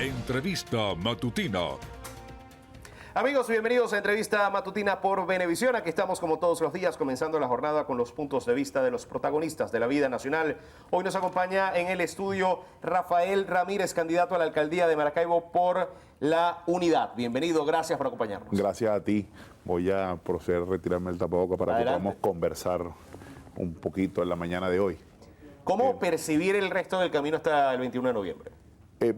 Entrevista Matutina. Amigos, bienvenidos a Entrevista Matutina por Venevisión. Aquí estamos como todos los días comenzando la jornada con los puntos de vista de los protagonistas de la vida nacional. Hoy nos acompaña en el estudio Rafael Ramírez, candidato a la alcaldía de Maracaibo por la Unidad. Bienvenido, gracias por acompañarnos. Gracias a ti. Voy a proceder a retirarme el tapabocas para que podamos conversar un poquito en la mañana de hoy. ¿Cómo percibir el resto del camino hasta el 21 de noviembre?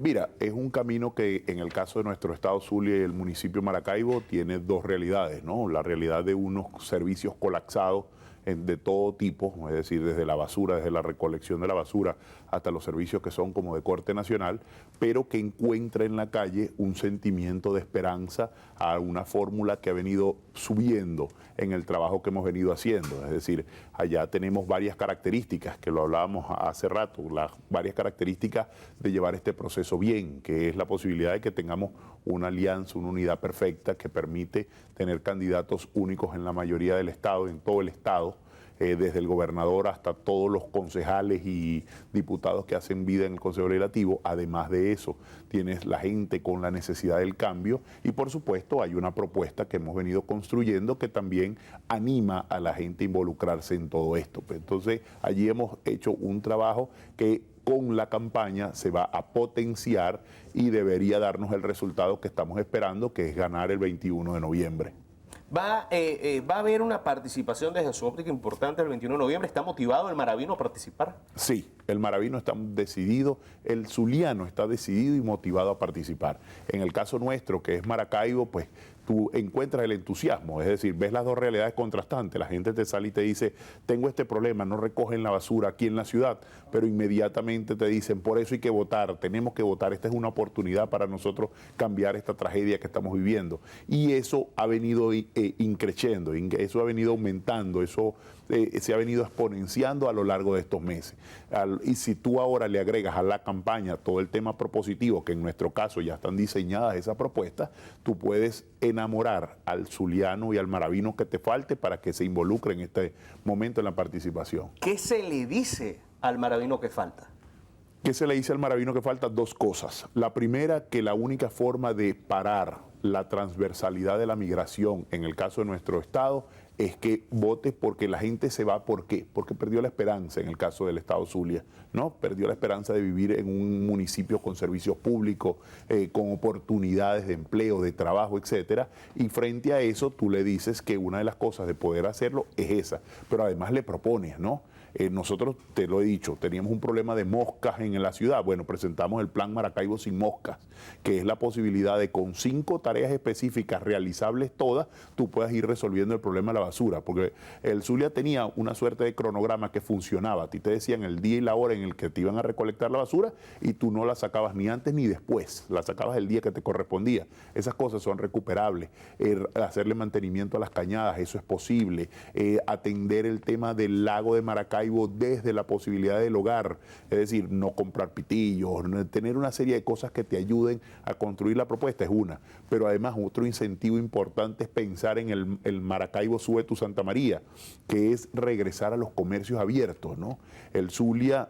Mira, es un camino que en el caso de nuestro estado Zulia y el municipio de Maracaibo tiene dos realidades, ¿no? La realidad de unos servicios colapsados de todo tipo, es decir, desde la basura, desde la recolección de la basura hasta los servicios que son como de corte nacional, pero que encuentra en la calle un sentimiento de esperanza a una fórmula que ha venido subiendo en el trabajo que hemos venido haciendo. Es decir, allá tenemos varias características, que lo hablábamos hace rato, las varias características de llevar este proceso bien, que es la posibilidad de que tengamos una alianza, una unidad perfecta que permite tener candidatos únicos en la mayoría del estado, en todo el estado, desde el gobernador hasta todos los concejales y diputados que hacen vida en el Consejo Legislativo. Además de eso, tienes la gente con la necesidad del cambio y por supuesto hay una propuesta que hemos venido construyendo que también anima a la gente a involucrarse en todo esto. Entonces, allí hemos hecho un trabajo que con la campaña se va a potenciar y debería darnos el resultado que estamos esperando, que es ganar el 21 de noviembre. ¿Va a haber una participación desde su óptica importante el 21 de noviembre? ¿Está motivado el maravino a participar? Sí, el maravino está decidido, el zuliano está decidido y motivado a participar. En el caso nuestro, que es Maracaibo, pues tú encuentras el entusiasmo, es decir, ves las dos realidades contrastantes. La gente te sale y te dice, tengo este problema, no recogen la basura aquí en la ciudad, pero inmediatamente te dicen, por eso hay que votar, tenemos que votar, esta es una oportunidad para nosotros cambiar esta tragedia que estamos viviendo. Y eso ha venido increciendo, eso ha venido aumentando, eso se ha venido exponenciando a lo largo de estos meses. Y si tú ahora le agregas a la campaña todo el tema propositivo, que en nuestro caso ya están diseñadas esas propuestas, tú puedes enamorar al zuliano y al maravino que te falte para que se involucre en este momento en la participación. ¿Qué se le dice al maravino que falta? ¿Qué se le dice al maravino que falta? Dos cosas. La primera, que la única forma de parar la transversalidad de la migración en el caso de nuestro estado es que votes, porque la gente se va. ¿Por qué? Porque perdió la esperanza en el caso del estado Zulia, ¿no? Perdió la esperanza de vivir en un municipio con servicios públicos, con oportunidades de empleo, de trabajo, etcétera. Y frente a eso tú le dices que una de las cosas de poder hacerlo es esa, pero además le propones, ¿no? Nosotros, te lo he dicho, teníamos un problema de moscas en la ciudad. Bueno, presentamos el plan Maracaibo sin moscas, que es la posibilidad de con 5 tareas específicas realizables todas, tú puedas ir resolviendo el problema de la basura, porque el Zulia tenía una suerte de cronograma que funcionaba. A ti te decían el día y la hora en el que te iban a recolectar la basura y tú no la sacabas ni antes ni después, la sacabas el día que te correspondía. Esas cosas son recuperables. Hacerle mantenimiento a las cañadas, eso es posible. Atender el tema del lago de Maracaibo desde la posibilidad del hogar, es decir, no comprar pitillos, tener una serie de cosas que te ayuden a construir la propuesta es una, pero además otro incentivo importante es pensar en el Maracaibo Sube tu Santa María, que es regresar a los comercios abiertos, ¿no? El Zulia,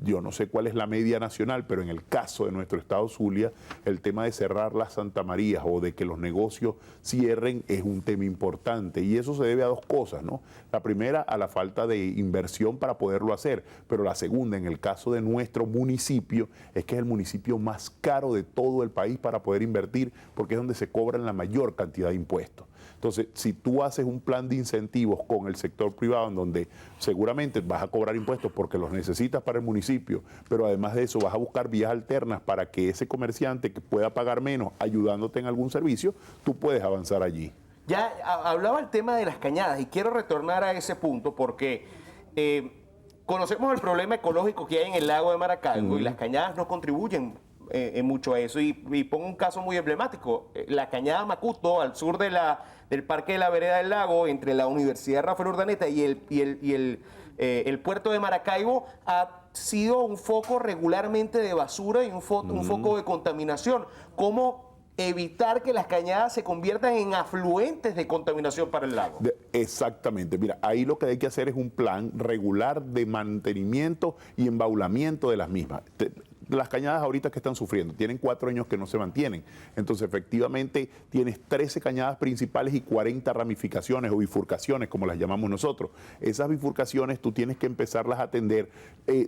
yo no sé cuál es la media nacional, pero en el caso de nuestro estado Zulia, el tema de cerrar las Santa Marías o de que los negocios cierren es un tema importante, y eso se debe a dos cosas, ¿no? La primera, a la falta de inversión para poderlo hacer, pero la segunda, en el caso de nuestro municipio, es que es el municipio más caro de todo el país para poder invertir, porque es donde se cobran la mayor cantidad de impuestos. Entonces, si tú haces un plan de incentivos con el sector privado, en donde seguramente vas a cobrar impuestos porque los necesitas para el municipio, pero además de eso vas a buscar vías alternas para que ese comerciante que pueda pagar menos ayudándote en algún servicio, tú puedes avanzar allí. Ya hablaba el tema de las cañadas y quiero retornar a ese punto porque conocemos el problema ecológico que hay en el lago de Maracaibo y las cañadas no contribuyen mucho a eso. Y pongo un caso muy emblemático, la cañada Macuto, al sur del Parque de la Vereda del Lago, entre la Universidad Rafael Urdaneta y el puerto de Maracaibo, ha sido un foco regularmente de basura y un foco de contaminación. ¿Cómo evitar que las cañadas se conviertan en afluentes de contaminación para el lago? Exactamente. Mira, ahí lo que hay que hacer es un plan regular de mantenimiento y embaulamiento de las mismas. las cañadas ahorita que están sufriendo, tienen 4 años que no se mantienen. Entonces, efectivamente, tienes 13 cañadas principales y 40 ramificaciones o bifurcaciones, como las llamamos nosotros. Esas bifurcaciones tú tienes que empezarlas a atender,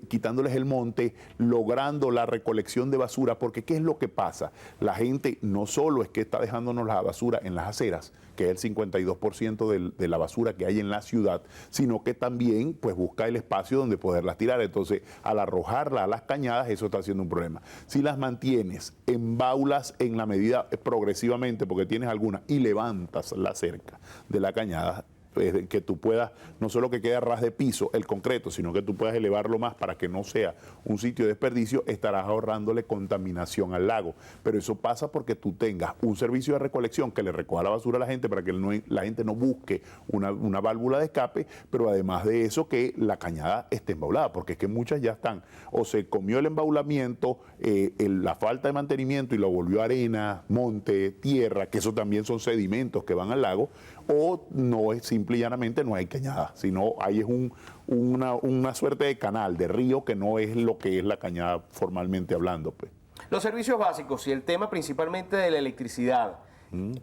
quitándoles el monte, logrando la recolección de basura, porque ¿qué es lo que pasa? La gente no solo es que está dejándonos la basura en las aceras, que es el 52% de la basura que hay en la ciudad, sino que también pues busca el espacio donde poderlas tirar. Entonces, al arrojarla a las cañadas, eso está siendo un problema. Si las mantienes en baulas en la medida progresivamente, porque tienes algunas, y levantas la cerca de la cañada, que tú puedas, no solo que quede a ras de piso el concreto, sino que tú puedas elevarlo más para que no sea un sitio de desperdicio, estarás ahorrándole contaminación al lago. Pero eso pasa porque tú tengas un servicio de recolección que le recoja la basura a la gente para que la gente no busque una válvula de escape, pero además de eso que la cañada esté embaulada, porque es que muchas ya están, o se comió el embaulamiento, la falta de mantenimiento y lo volvió arena, monte, tierra, que eso también son sedimentos que van al lago, o no es simple y llanamente no hay cañada, sino ahí es una suerte de canal, de río, que no es lo que es la cañada formalmente hablando, pues. Los servicios básicos y el tema principalmente de la electricidad,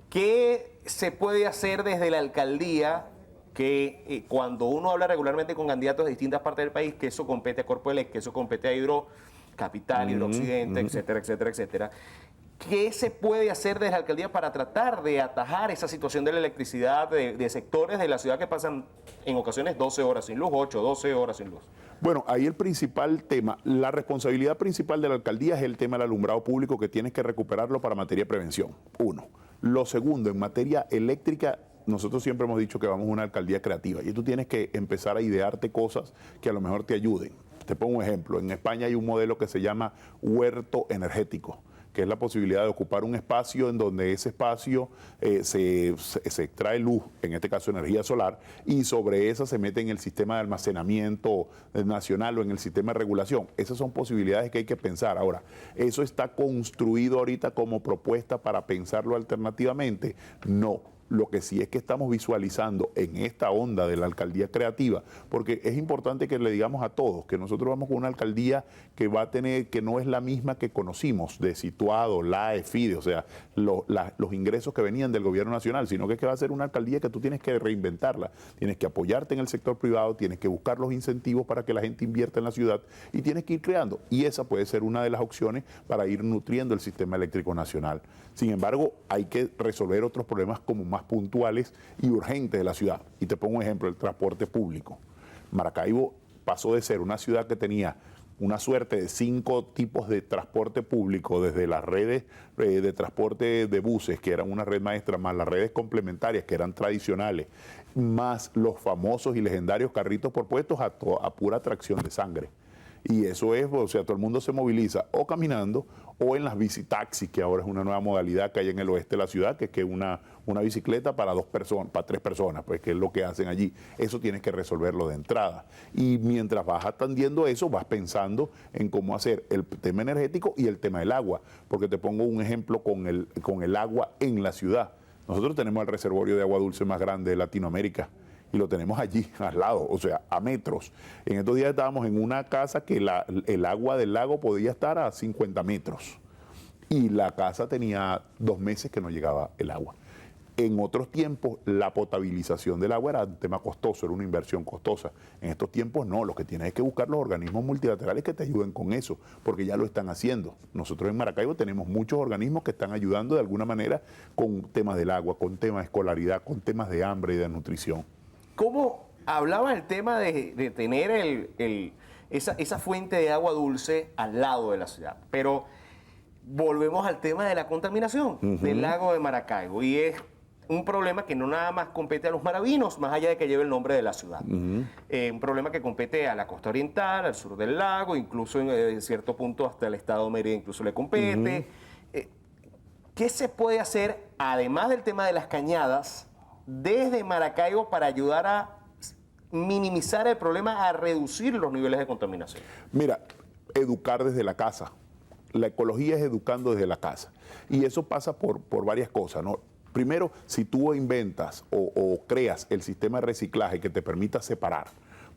¿qué se puede hacer desde la alcaldía? Que cuando uno habla regularmente con candidatos de distintas partes del país, que eso compete a Corpoelec, que eso compete a Hidrocapital, Hidrooccidente, etcétera, etcétera, etcétera. ¿Qué se puede hacer desde la alcaldía para tratar de atajar esa situación de la electricidad de sectores de la ciudad que pasan en ocasiones 12 horas sin luz, 8, 12 horas sin luz? Bueno, ahí el principal tema, la responsabilidad principal de la alcaldía es el tema del alumbrado público, que tienes que recuperarlo para materia de prevención, uno. Lo segundo, en materia eléctrica, nosotros siempre hemos dicho que vamos a una alcaldía creativa y tú tienes que empezar a idearte cosas que a lo mejor te ayuden. Te pongo un ejemplo, en España hay un modelo que se llama huerto energético, que es la posibilidad de ocupar un espacio en donde ese espacio se extrae luz, en este caso energía solar, y sobre esa se mete en el sistema de almacenamiento nacional o en el sistema de regulación. Esas son posibilidades que hay que pensar. Ahora, ¿eso está construido ahorita como propuesta para pensarlo alternativamente? No. Lo que sí es que estamos visualizando en esta onda de la alcaldía creativa, porque es importante que le digamos a todos que nosotros vamos con una alcaldía que va a tener, que no es la misma que conocimos de Situado, LAE, FIDE, o sea, los ingresos que venían del gobierno nacional, sino que va a ser una alcaldía que tú tienes que reinventarla, tienes que apoyarte en el sector privado, tienes que buscar los incentivos para que la gente invierta en la ciudad y tienes que ir creando. Y esa puede ser una de las opciones para ir nutriendo el sistema eléctrico nacional. Sin embargo, hay que resolver otros problemas como más puntuales y urgentes de la ciudad. Y te pongo un ejemplo, el transporte público. Maracaibo pasó de ser una ciudad que tenía una suerte de 5 tipos de transporte público, desde las redes de transporte de buses, que eran una red maestra, más las redes complementarias, que eran tradicionales, más los famosos y legendarios carritos por puestos a pura tracción de sangre. Y eso es, o sea, todo el mundo se moviliza o caminando o en las bicitaxis, que ahora es una nueva modalidad que hay en el oeste de la ciudad, que es que una bicicleta para 2 personas, para 3 personas, pues que es lo que hacen allí. Eso tienes que resolverlo de entrada. Y mientras vas atendiendo eso, vas pensando en cómo hacer el tema energético y el tema del agua. Porque te pongo un ejemplo con el agua en la ciudad. Nosotros tenemos el reservorio de agua dulce más grande de Latinoamérica. Y lo tenemos allí, al lado, o sea, a metros. En estos días estábamos en una casa que el agua del lago podía estar a 50 metros. Y la casa tenía 2 meses que no llegaba el agua. En otros tiempos, la potabilización del agua era un tema costoso, era una inversión costosa. En estos tiempos no, lo que tienes es que buscar los organismos multilaterales que te ayuden con eso, porque ya lo están haciendo. Nosotros en Maracaibo tenemos muchos organismos que están ayudando de alguna manera con temas del agua, con temas de escolaridad, con temas de hambre y de nutrición. ¿Cómo hablaba el tema de tener esa fuente de agua dulce al lado de la ciudad? Pero volvemos al tema de la contaminación del lago de Maracaibo. Y es un problema que no nada más compete a los maravinos, más allá de que lleve el nombre de la ciudad. Un problema que compete a la costa oriental, al sur del lago, incluso en cierto punto hasta el estado de Mérida incluso le compete. ¿Qué se puede hacer, además del tema de las cañadas, desde Maracaibo para ayudar a minimizar el problema, a reducir los niveles de contaminación? Mira, educar desde la casa. La ecología es educando desde la casa. Y eso pasa por varias cosas, ¿no? Primero, si tú inventas o creas el sistema de reciclaje que te permita separar,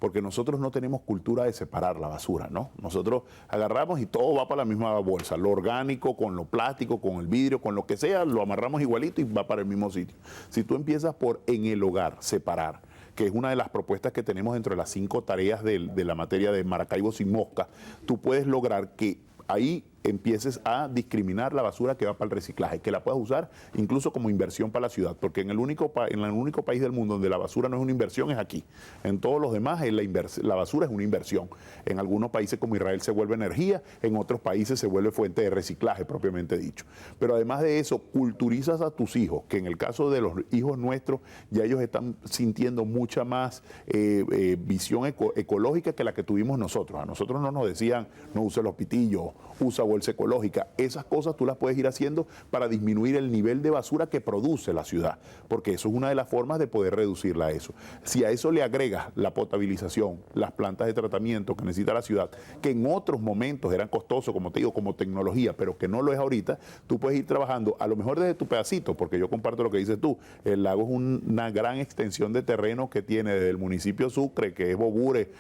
porque nosotros no tenemos cultura de separar la basura, ¿no? Nosotros agarramos y todo va para la misma bolsa, lo orgánico con lo plástico, con el vidrio, con lo que sea, lo amarramos igualito y va para el mismo sitio. Si tú empiezas por en el hogar separar, que es una de las propuestas que tenemos dentro de las 5 tareas de la materia de Maracaibo sin mosca, tú puedes lograr que ahí empieces a discriminar la basura que va para el reciclaje, que la puedas usar incluso como inversión para la ciudad, porque en el único país del mundo donde la basura no es una inversión es aquí. En todos los demás la basura es una inversión. En algunos países como Israel se vuelve energía, en otros países se vuelve fuente de reciclaje propiamente dicho. Pero además de eso, culturizas a tus hijos, que en el caso de los hijos nuestros, ya ellos están sintiendo mucha más visión ecológica que la que tuvimos nosotros. A nosotros no nos decían, no use los pitillos, usa bolsa ecológica. Esas cosas tú las puedes ir haciendo para disminuir el nivel de basura que produce la ciudad, porque eso es una de las formas de poder reducirla a eso. Si a eso le agregas la potabilización, las plantas de tratamiento que necesita la ciudad, que en otros momentos eran costosos, como te digo, como tecnología, pero que no lo es ahorita, tú puedes ir trabajando a lo mejor desde tu pedacito, porque yo comparto lo que dices tú. El lago es una gran extensión de terreno que tiene desde el municipio Sucre, que es Bogure,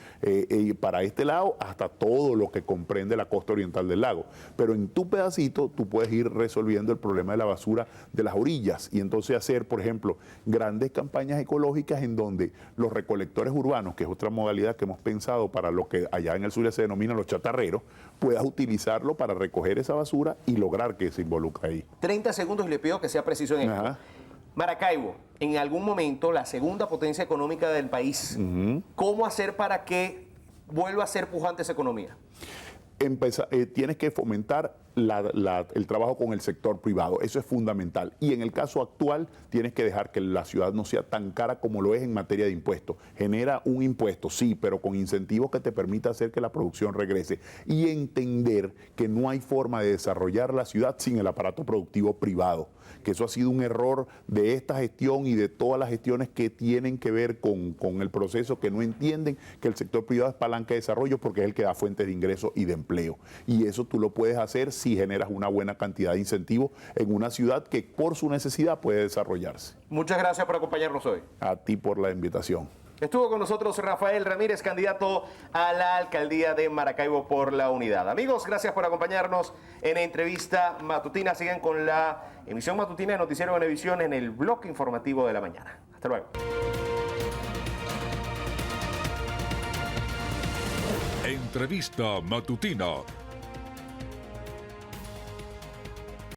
para este lado, hasta todo lo que comprende la costa oriental del lago. Pero en tu pedacito tú puedes ir resolviendo el problema de la basura de las orillas y entonces hacer, por ejemplo, grandes campañas ecológicas en donde los recolectores urbanos, que es otra modalidad que hemos pensado para lo que allá en el sur se denomina los chatarreros, puedas utilizarlo para recoger esa basura y lograr que se involucre ahí. 30 segundos y le pido que sea preciso en esto. Ajá. Maracaibo, en algún momento la segunda potencia económica del país, ¿cómo hacer para que vuelva a ser pujante esa economía? Tienes que fomentar el trabajo con el sector privado, eso es fundamental. Y en el caso actual tienes que dejar que la ciudad no sea tan cara como lo es en materia de impuestos. Genera un impuesto, sí, pero con incentivos que te permita hacer que la producción regrese. Y entender que no hay forma de desarrollar la ciudad sin el aparato productivo privado. Que eso ha sido un error de esta gestión y de todas las gestiones que tienen que ver con el proceso, que no entienden que el sector privado es palanca de desarrollo porque es el que da fuentes de ingreso y de empleo. Y eso tú lo puedes hacer si generas una buena cantidad de incentivos en una ciudad que por su necesidad puede desarrollarse. Muchas gracias por acompañarnos hoy. A ti por la invitación. Estuvo con nosotros Rafael Ramírez, candidato a la alcaldía de Maracaibo por la Unidad. Amigos, gracias por acompañarnos en Entrevista Matutina. Sigan con la emisión matutina de Noticiero Venevisión en el bloque informativo de la mañana. Hasta luego. Entrevista Matutina